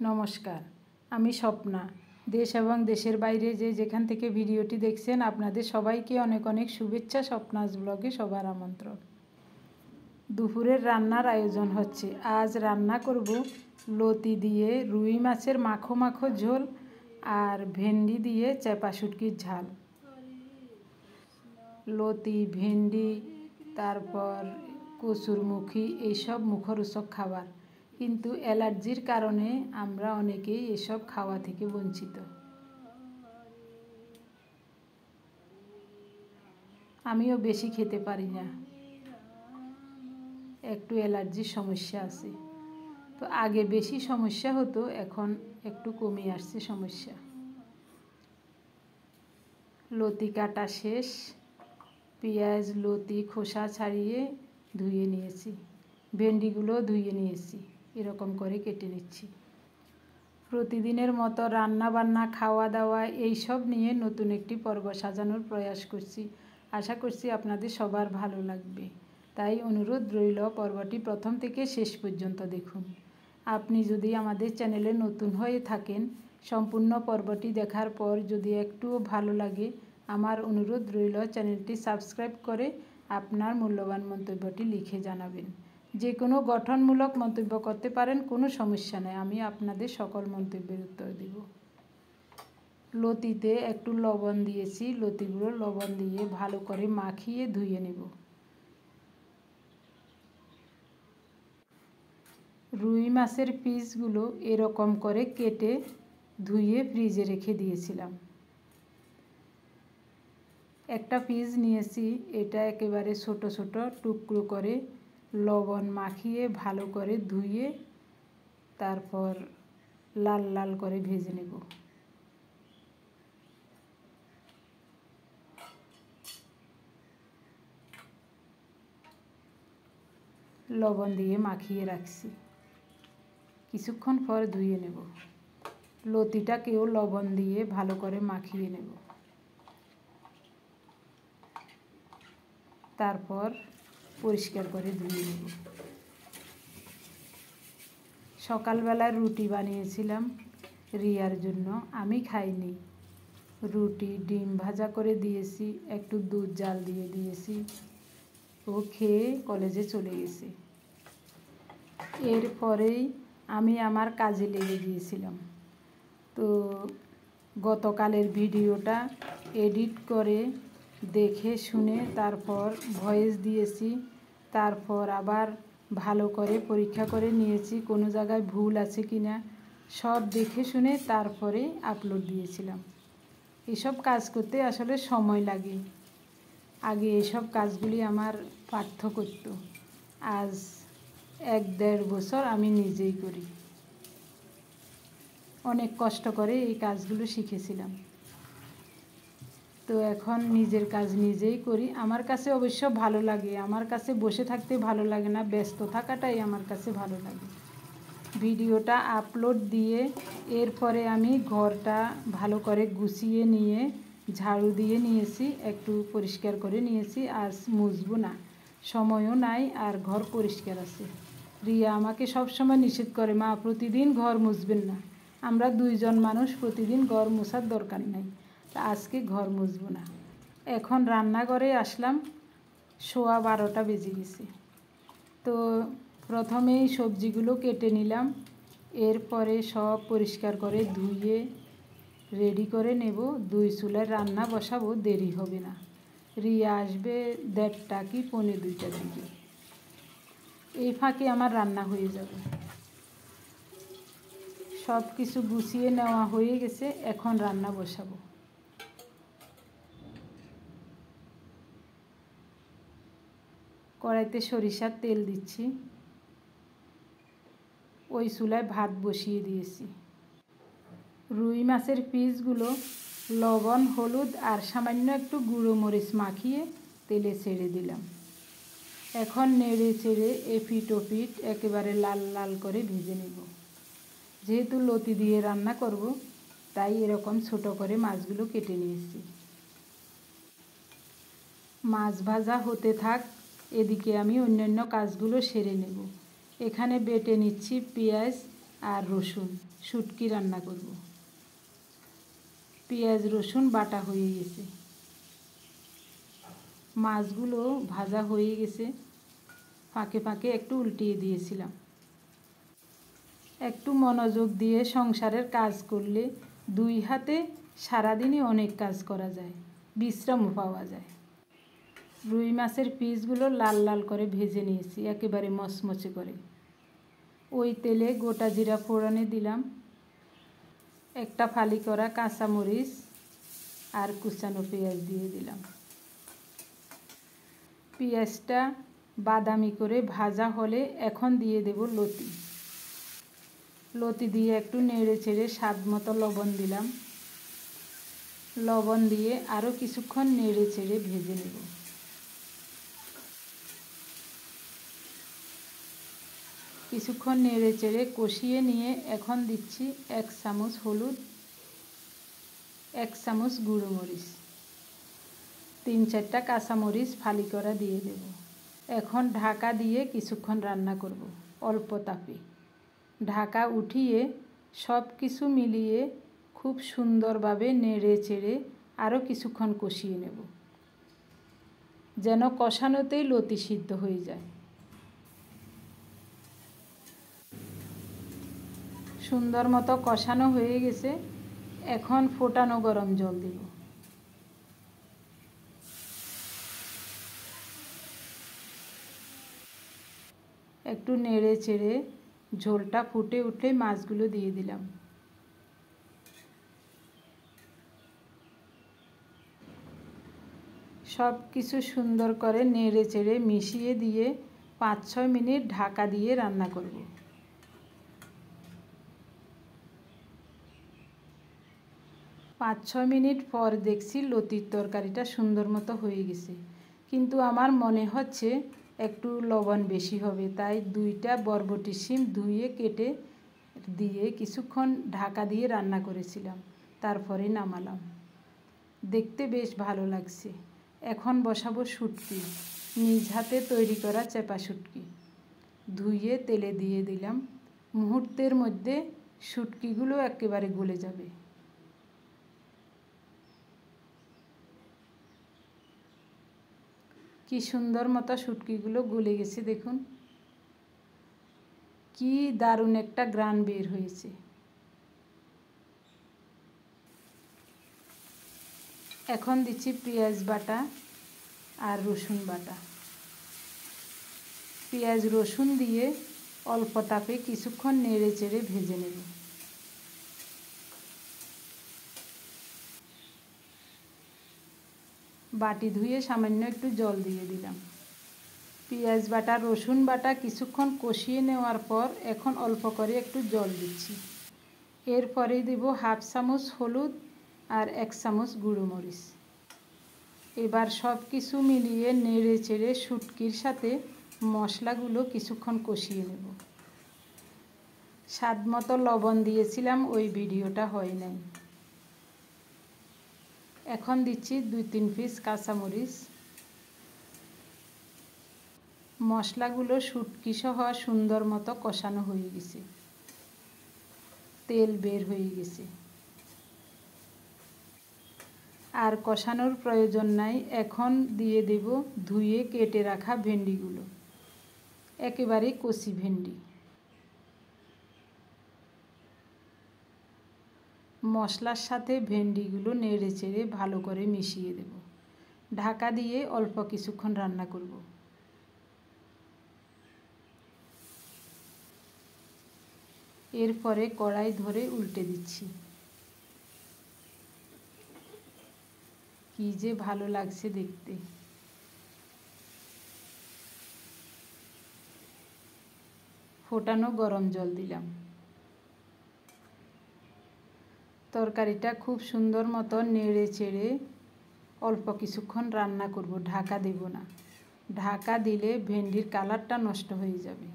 নমস্কার, আমি স্বপ্না। দেশ এবং দেশের বাইরে যেখান থেকে ভিডিওটি দেখছেন আপনাদের সবাইকে অনেক অনেক শুভেচ্ছা। স্বপ্নাস ব্লগে সবার আমন্ত্রণ। দুপুরের রান্নার আয়োজন হচ্ছে। আজ রান্না করব লতি দিয়ে রুই মাছের মাখো মাখো ঝোল আর ভেন্ডি দিয়ে চেপা শুটকির ঝাল। লতি, ভেন্ডি, তারপর কচুরমুখী এইসব মুখরোচক খাবার, কিন্তু অ্যালার্জির কারণে আমরা অনেকেই এসব খাওয়া থেকে বঞ্চিত। আমিও বেশি খেতে পারি না, একটু অ্যালার্জির সমস্যা আছে। তো আগে বেশি সমস্যা হতো, এখন একটু কমে আসছে সমস্যা। লতি কাটা শেষ, পেঁয়াজ লতি খোসা ছাড়িয়ে ধুয়ে নিয়েছি, ভেন্ডিগুলো ধুয়ে নিয়েছি, এরকম করে কেটে নিচ্ছি। প্রতিদিনের মতো রান্না বান্না, খাওয়া দাওয়া এইসব নিয়ে নতুন একটি পর্ব সাজানোর প্রয়াস করছি। আশা করছি আপনাদের সবার ভালো লাগবে, তাই অনুরোধ রইল পর্বটি প্রথম থেকে শেষ পর্যন্ত দেখুন। আপনি যদি আমাদের চ্যানেলে নতুন হয়ে থাকেন, সম্পূর্ণ পর্বটি দেখার পর যদি একটুও ভালো লাগে, আমার অনুরোধ রইল চ্যানেলটি সাবস্ক্রাইব করে আপনার মূল্যবান মন্তব্যটি লিখে জানাবেন। যে কোনো গঠনমূলক মন্তব্য করতে পারেন, কোনো সমস্যা নেই, আমি আপনাদের সকল মন্তব্যের উত্তর দেব। লতিতে একটু লবণ দিয়েছি, লতিগুলো লবণ দিয়ে ভালো করে মাখিয়ে ধুয়ে নেব। রুই মাছের পিসগুলো এরকম করে কেটে ধুয়ে ফ্রিজে রেখে দিয়েছিলাম। একটা পিস নিয়েছি, এটা একেবারে ছোট ছোট টুকরো করে লবণ মাখিয়ে ভালো করে ধুয়ে তারপর লাল লাল করে ভেজে নেব। লবণ দিয়ে মাখিয়ে রাখছি, কিছুক্ষণ পর ধুয়ে নেব। লতিটাকেও লবণ দিয়ে ভালো করে মাখিয়ে নেব, তারপর পরিষ্কার করে ধুয়ে নেব। সকালবেলা রুটি বানিয়েছিলাম রিয়ার জন্য, আমি খাইনি। রুটি ডিম ভাজা করে দিয়েছি, একটু দুধ জাল দিয়ে দিয়েছি, ও খেয়ে কলেজে চলে গেছে। এরপরেই আমি আমার কাজে লেগে গিয়েছিলাম। তো গতকালের ভিডিওটা এডিট করে দেখে শুনে তারপর ভয়েস দিয়েছি, তারপর আবার ভালো করে পরীক্ষা করে নিয়েছি কোনো জায়গায় ভুল আছে কি না, সব দেখে শুনে তারপরে আপলোড দিয়েছিলাম। এসব কাজ করতে আসলে সময় লাগে। আগে এসব কাজগুলি আমার পার্থ করত, আজ 1-1.5 বছর আমি নিজেই করি। অনেক কষ্ট করে এই কাজগুলো শিখেছিলাম, তো এখন নিজের কাজ নিজেই করি। আমার কাছে অবশ্য ভালো লাগে, আমার কাছে বসে থাকতে ভালো লাগে না, ব্যস্ত থাকাটাই আমার কাছে ভালো লাগে। ভিডিওটা আপলোড দিয়ে এরপরে আমি ঘরটা ভালো করে গুছিয়ে নিয়ে ঝাড়ু দিয়ে নিয়েছি, একটু পরিষ্কার করে নিয়েছি। আর মুছবো না, সময়ও নাই, আর ঘর পরিষ্কার আছে। রিয়া আমাকে সবসময় নিষেধ করে, মা প্রতিদিন ঘর মুছবেন না, আমরা 2 জন মানুষ, প্রতিদিন ঘর মোছার দরকার নাই। তা আজকে ঘর মুছবো না। এখন রান্নাঘরে আসলাম, 12:15 বেজে গেছে। তো প্রথমেই সবজিগুলো কেটে নিলাম, এরপরে সব পরিষ্কার করে ধুয়ে রেডি করে নেব। 2 চুলায় রান্না বসাবো, দেরি হবে না। রিয়া আসবে 1:30 কি 1:45টার দিকে, এই ফাঁকে আমার রান্না হয়ে যাবে। সব কিছু গুছিয়ে নেওয়া হয়ে গেছে, এখন রান্না বসাবো। কড়াইতে সরিষার তেল দিচ্ছি, ওই চুলায় ভাত বসিয়ে দিয়েছি। রুই মাছের পিসগুলো লবণ, হলুদ আর সামান্য একটু গুঁড়ো মরিচ মাখিয়ে তেলে ছেড়ে দিলাম। এখন নেড়ে চেড়ে এপিট ওপিট একেবারে লাল লাল করে ভেজে নেব। যেহেতু লতি দিয়ে রান্না করব, তাই এরকম ছোট করে মাছগুলো কেটে নিয়েছি। মাছ ভাজা হতে থাক, এদিকে আমি অন্যান্য কাজগুলো সেরে নেব। এখানে বেটে নিচ্ছি পেঁয়াজ, আর রসুন শুটকি রান্না করব। পেঁয়াজ রসুন বাটা হয়ে গেছে, মাছগুলো ভাজা হয়ে গেছে। ফাঁকে ফাঁকে একটু উল্টিয়ে দিয়েছিলাম। একটু মনোযোগ দিয়ে সংসারের কাজ করলে দুই হাতে সারাদিনই অনেক কাজ করা যায়, বিশ্রামও পাওয়া যায়। রুই মাছের পিসগুলো লাল লাল করে ভেজে নিয়েছি, একেবারে মচমচে করে। ওই তেলে গোটা জিরা ফোড়নে দিলাম, একটা ফালি করা কাঁচামরিচ আর কুচানো পেঁয়াজ দিয়ে দিলাম। পেঁয়াজটা বাদামি করে ভাজা হলে এখন দিয়ে দেব লতি। লতি দিয়ে একটু নেড়ে চেড়ে স্বাদ মতো লবণ দিলাম। লবণ দিয়ে আরও কিছুক্ষণ নেড়ে চেড়ে ভেজে নেব। কিছুক্ষণ নেড়ে চেড়ে কষিয়ে নিয়ে এখন দিচ্ছি 1 চামচ হলুদ, 1 চামচ গুঁড়ো মরিচ, 3-4টা কাঁচামরিচ ফালি করা দিয়ে দেব। এখন ঢাকা দিয়ে কিছুক্ষণ রান্না করব অল্প তাপে। ঢাকা উঠিয়ে সব কিছু মিলিয়ে খুব সুন্দরভাবে নেড়ে চেড়ে আরও কিছুক্ষণ কষিয়ে নেব, যেন কষানোতেই লতি সিদ্ধ হয়ে যায়। সুন্দর মতো কষানো হয়ে গেছে, এখন ফোটানো গরম জল দেব। একটু নেড়ে চেড়ে ঝোলটা ফুটে উঠলে মাছগুলো দিয়ে দিলাম। সব কিছু সুন্দর করে নেড়ে চেড়ে মিশিয়ে দিয়ে 5-6 মিনিট ঢাকা দিয়ে রান্না করব। 5-6 মিনিট পর দেখছি লতির তরকারিটা সুন্দর মতো হয়ে গেছে, কিন্তু আমার মনে হচ্ছে একটু লবণ বেশি হবে, তাই 2টা বরবটি শিম ধুয়ে কেটে দিয়ে কিছুক্ষণ ঢাকা দিয়ে রান্না করেছিলাম, তারপরে নামালাম। দেখতে বেশ ভালো লাগছে। এখন বসাবো শুটকি, নিজ হাতে তৈরি করা চেপা শুটকি। ধুয়ে তেলে দিয়ে দিলাম, মুহূর্তের মধ্যে শুটকিগুলো একেবারে গলে যাবে। কি সুন্দর মতো শুটকিগুলো গলে গেছে দেখুন, কি দারুণ একটা ঘ্রাণ বের হয়েছে। এখন দিচ্ছি পেঁয়াজ বাটা আর রসুন বাটা। পেঁয়াজ রসুন দিয়ে অল্প তাপে কিছুক্ষণ নেড়ে চেড়ে ভেজে নেব। বাটি ধুয়ে সামান্য একটু জল দিয়ে দিলাম। পেঁয়াজ বাটা রসুন বাটা কিছুক্ষণ কষিয়ে নেওয়ার পর এখন অল্প করে একটু জল দিচ্ছি। এরপরে দেব 1/2 চামচ হলুদ আর 1 চামচ গুঁড়ো মরিচ। এবার সব কিছু মিলিয়ে নেড়ে চেড়ে শুটকির সাথে মশলাগুলো কিছুক্ষণ কষিয়ে নেব। স্বাদ মতো লবণ দিয়েছিলাম, ওই ভিডিওটা হয় নাই। এখন দিচ্ছি 2-3 পিস কাঁচামরিচ। মশলাগুলো শুটকি সহ সুন্দর মতো কষানো হয়ে গেছে, তেল বের হয়ে গেছে। আর কষানোর প্রয়োজন নাই, এখন দিয়ে দেব ধুয়ে কেটে রাখা ভেন্ডিগুলো, একেবারে কচি ভেন্ডি। মশলার সাথে ভেন্ডিগুলো নেড়ে চেড়ে ভালো করে মিশিয়ে দেব। ঢাকা দিয়ে অল্প কিছুক্ষণ রান্না করব। এরপরে কড়াই ধরে উল্টে দিচ্ছি। কি যে ভালো লাগছে দেখতে। ফোটানো গরম জল দিলাম। তরকারিটা খুব সুন্দর মতো নেড়ে চেড়ে অল্প কিছুক্ষণ রান্না করব, ঢাকা দেব না। ঢাকা দিলে ভেন্ডির কালারটা নষ্ট হয়ে যাবে।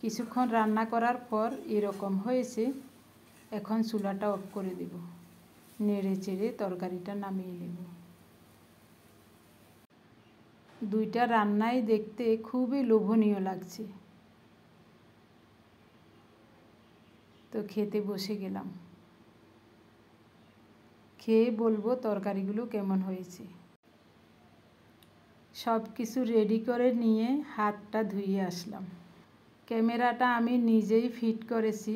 কিছুক্ষণ রান্না করার পর এরকম হয়েছে, এখন চুলাটা অফ করে দেব। নেড়ে চেড়ে তরকারিটা নামিয়ে নেব। দুইটা রান্নাই দেখতে খুবই লোভনীয় লাগছে। তো খেতে বসে গেলাম। খেয়ে বলবো তরকারিগুলো কেমন হয়েছে। সব কিছু রেডি করে নিয়ে হাতটা ধুয়ে আসলাম। ক্যামেরাটা আমি নিজেই ফিট করেছি,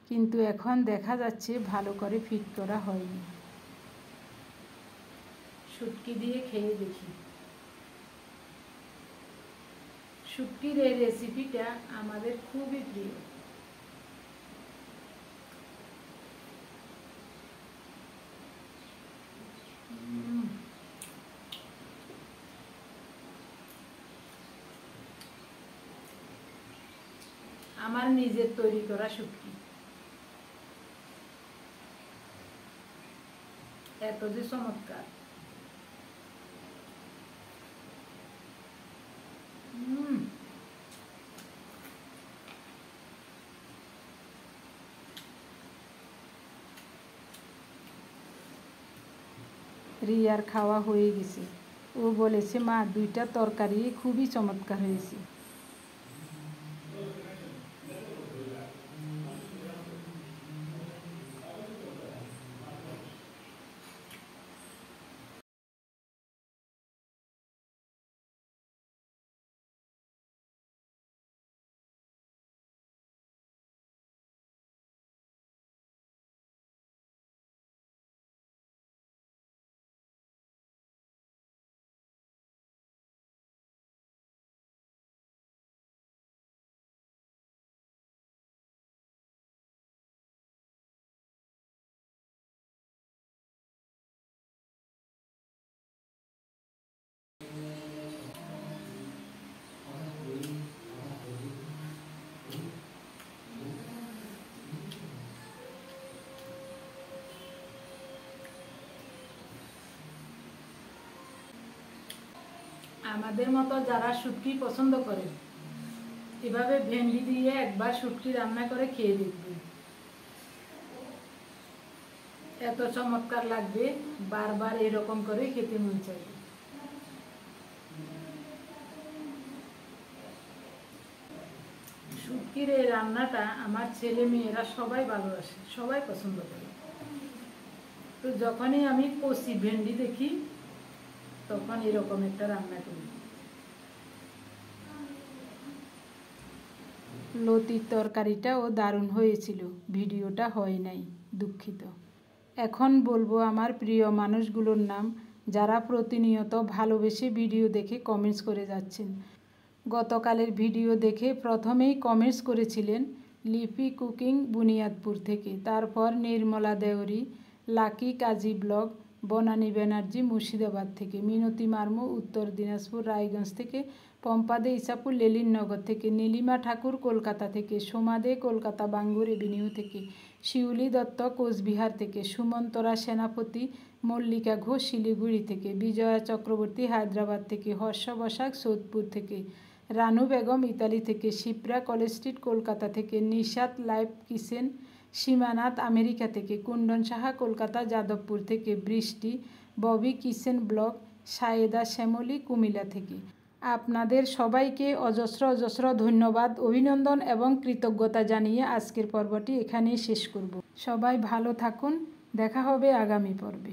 কিন্তু এখন দেখা যাচ্ছে ভালো করে ফিট করা হয়নি। শুটকি দিয়ে খেয়ে দেখি। শুটকির এই রেসিপিটা আমাদের খুবই প্রিয়। আমার নিজের তৈরি করা শুটকি, এত যে চমৎকার। রিয়ার খাওয়া হয়ে গেছে। ও বলেছে, মা দুইটা তরকারি খুবই চমৎকার হয়েছে। আমাদের মতো যারা শুটকি পছন্দ করে, এভাবে ভেন্ডি দিয়ে একবার শুটকি রান্না করে খেয়ে দেখবেন। এত চমৎকার লাগবে, বারবার এরকম করে খেতে মন চাইবে। শুটকির এই রান্নাটা আমার ছেলে মেয়েরা সবাই ভালোবাসে, সবাই পছন্দ করে। তো যখনই আমি কচি ভেন্ডি দেখি, তখন এরকম একটা রান্না করি। লতির তরকারিটাও দারুণ হয়েছিল, ভিডিওটা হয় নাই, দুঃখিত। এখন বলবো আমার প্রিয় মানুষগুলোর নাম, যারা প্রতিনিয়ত ভালোবেসে ভিডিও দেখে কমেন্টস করে যাচ্ছেন। গতকালের ভিডিও দেখে প্রথমেই কমেন্টস করেছিলেন লিপি কুকিং বুনিয়াদপুর থেকে, তারপর নির্মলা দেওরি, লাকি কাজী ব্লগ, বনানী ব্যানার্জি মুর্শিদাবাদ থেকে, মিনতি মার্মু উত্তর দিনাজপুর রায়গঞ্জ থেকে, পম্পাদে ইসাপুর লেলিননগর থেকে, নীলিমা ঠাকুর কলকাতা থেকে, সোমাদে কলকাতা বাঙ্গুর এভিনিউ থেকে, শিউলি দত্ত কোচবিহার থেকে, সুমন্তরা সেনাপতি, মল্লিকা ঘোষ শিলিগুড়ি থেকে, বিজয়া চক্রবর্তী হায়দ্রাবাদ থেকে, হর্ষ বসাক সোদপুর থেকে, রানু বেগম ইতালি থেকে, শিপ্রা কলেজ স্ট্রিট কলকাতা থেকে, Nishat live kitchen Simanath America থেকে, কুণ্ডন সাহা কলকাতা যাদবপুর থেকে, বৃষ্টি ববি কিচেন ব্লগ সায়েদা শ্যামলী কুমিল্লা থেকে। আপনাদের সবাইকে অজস্র অজস্র ধন্যবাদ, অভিনন্দন এবং কৃতজ্ঞতা জানিয়ে আজকের পর্বটি এখানেই শেষ করব। সবাই ভালো থাকুন, দেখা হবে আগামী পর্বে।